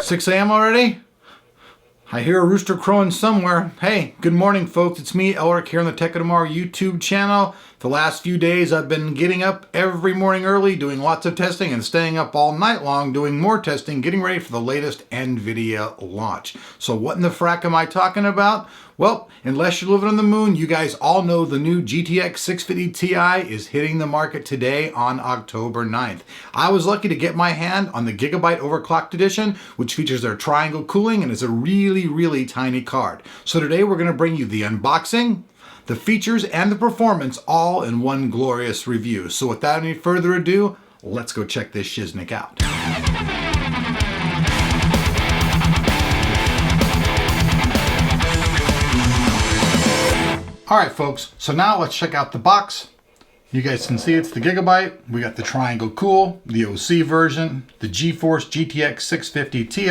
6 a.m. already? I hear a rooster crowing somewhere. Hey, good morning, folks. It's me, Elric, here on the Tech of Tomorrow YouTube channel. The last few days I've been getting up every morning early, doing lots of testing, and staying up all night long doing more testing, getting ready for the latest NVIDIA launch. So what in the frack am I talking about? Well, unless you're living on the moon, you guys all know the new GTX 650 Ti is hitting the market today on October 9th. I was lucky to get my hand on the Gigabyte Overclocked Edition, which features their triangle cooling and is a really tiny card. So today we're going to bring you the unboxing, the features, and the performance all in one glorious review. So without any further ado, let's go check this shiznick out. Alright folks, so now let's check out the box. You guys can see it's the Gigabyte. We got the Triangle Cool, the OC version, the GeForce GTX 650 Ti,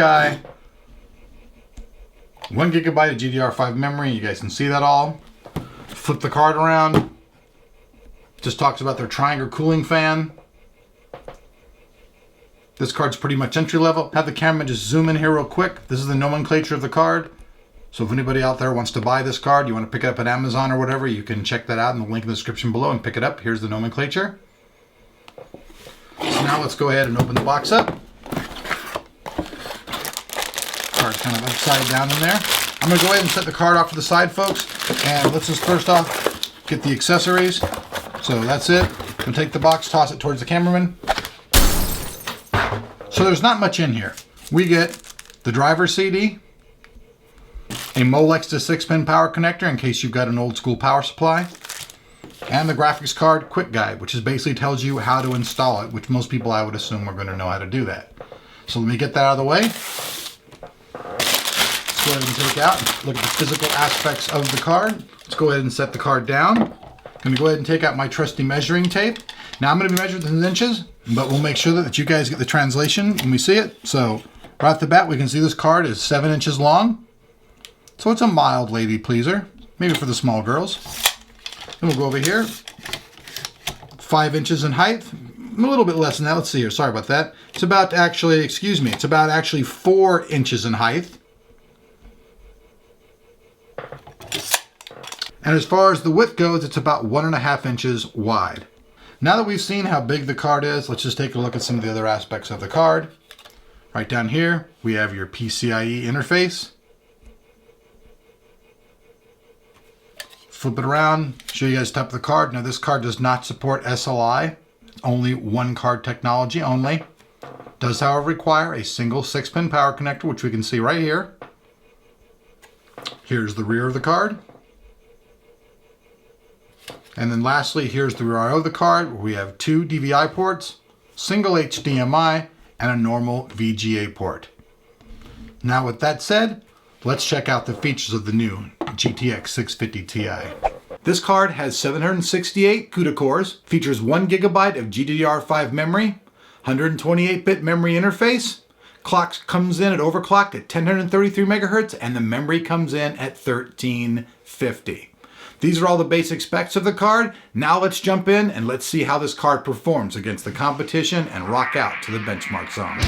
1 gigabyte of GDDR5 memory. You guys can see that all. Flip the card around. Just talks about their Triangle cooling fan. This card's pretty much entry level. Have the camera just zoom in here real quick. This is the nomenclature of the card. So if anybody out there wants to buy this card, you want to pick it up at Amazon or whatever, you can check that out in the link in the description below and pick it up. Here's the nomenclature. So now let's go ahead and open the box up. Card's kind of upside down in there. I'm going to go ahead and set the card off to the side, folks. And let's just first off get the accessories. So that's it. I'm going to take the box, toss it towards the cameraman. So there's not much in here. We get the driver CD, a Molex to 6-pin power connector in case you've got an old school power supply, and the graphics card quick guide, which is basically tells you how to install it, which most people I would assume are going to know how to do that. So let me get that out of the way. Let's go ahead and take out and look at the physical aspects of the card. Let's go ahead and set the card down. I'm going to go ahead and take out my trusty measuring tape. Now I'm going to be measuring in inches, but we'll make sure that you guys get the translation when we see it. So right off the bat, we can see this card is 7 inches long. So it's a mild lady pleaser, maybe for the small girls. Then we'll go over here, 5 inches in height, a little bit less than that. Let's see here, sorry about that. It's about actually, it's about actually 4 inches in height. And as far as the width goes, it's about 1.5 inches wide. Now that we've seen how big the card is, let's just take a look at some of the other aspects of the card. Right down here, we have your PCIe interface. Flip it around, show you guys the top of the card. Now this card does not support SLI, it's only one card technology only. Does however require a single 6-pin power connector, which we can see right here. Here's the rear of the card. And then lastly, here's the rear I/O of the card, where we have 2 DVI ports, single HDMI, and a normal VGA port. Now with that said, let's check out the features of the new GTX 650 Ti. This card has 768 CUDA cores, features 1 gigabyte of GDDR5 memory, 128-bit memory interface, clock comes in at overclocked at 1033 megahertz, and the memory comes in at 1350. These are all the basic specs of the card. Now let's jump in and let's see how this card performs against the competition and rock out to the benchmark song.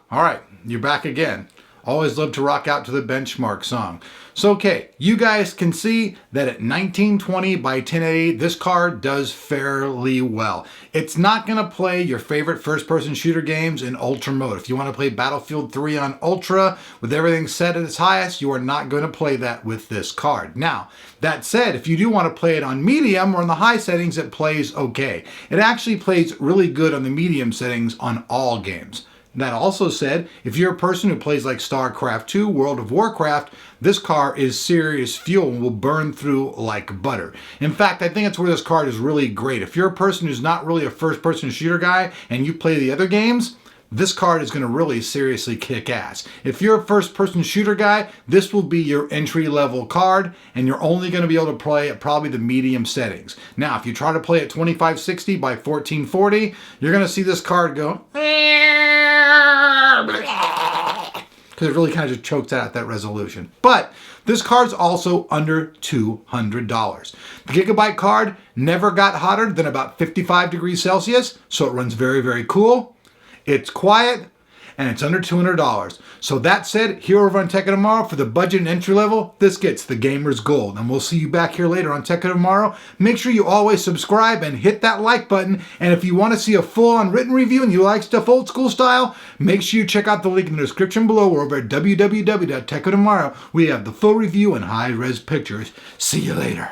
All right, you're back again. Always love to rock out to the benchmark song. So okay, you guys can see that at 1920 by 1080, this card does fairly well. It's not gonna play your favorite first-person shooter games in ultra mode. If you wanna play Battlefield 3 on ultra with everything set at its highest, you are not gonna play that with this card. Now, that said, if you do wanna play it on medium or in the high settings, it plays okay. It actually plays really good on the medium settings on all games. That also said, if you're a person who plays like StarCraft 2, World of Warcraft, this car is serious fuel and will burn through like butter. In fact, I think that's where this card is really great. If you're a person who's not really a first-person shooter guy and you play the other games, this card is going to really seriously kick ass. If you're a first-person shooter guy, this will be your entry-level card, and you're only going to be able to play at probably the medium settings. Now, if you try to play at 2560 by 1440, you're going to see this card go because it really kind of just chokes out at that resolution. But this card's also under $200. The Gigabyte card never got hotter than about 55 degrees Celsius, so it runs very, very cool. It's quiet, and it's under $200. So that said, here over on Tech of Tomorrow, for the budget and entry level, this gets the gamer's gold. And we'll see you back here later on Tech of Tomorrow. Make sure you always subscribe and hit that like button. And if you want to see a full-on written review and you like stuff old school style, make sure you check out the link in the description below. We're over at www.techoftomorrow. We have the full review and high-res pictures. See you later.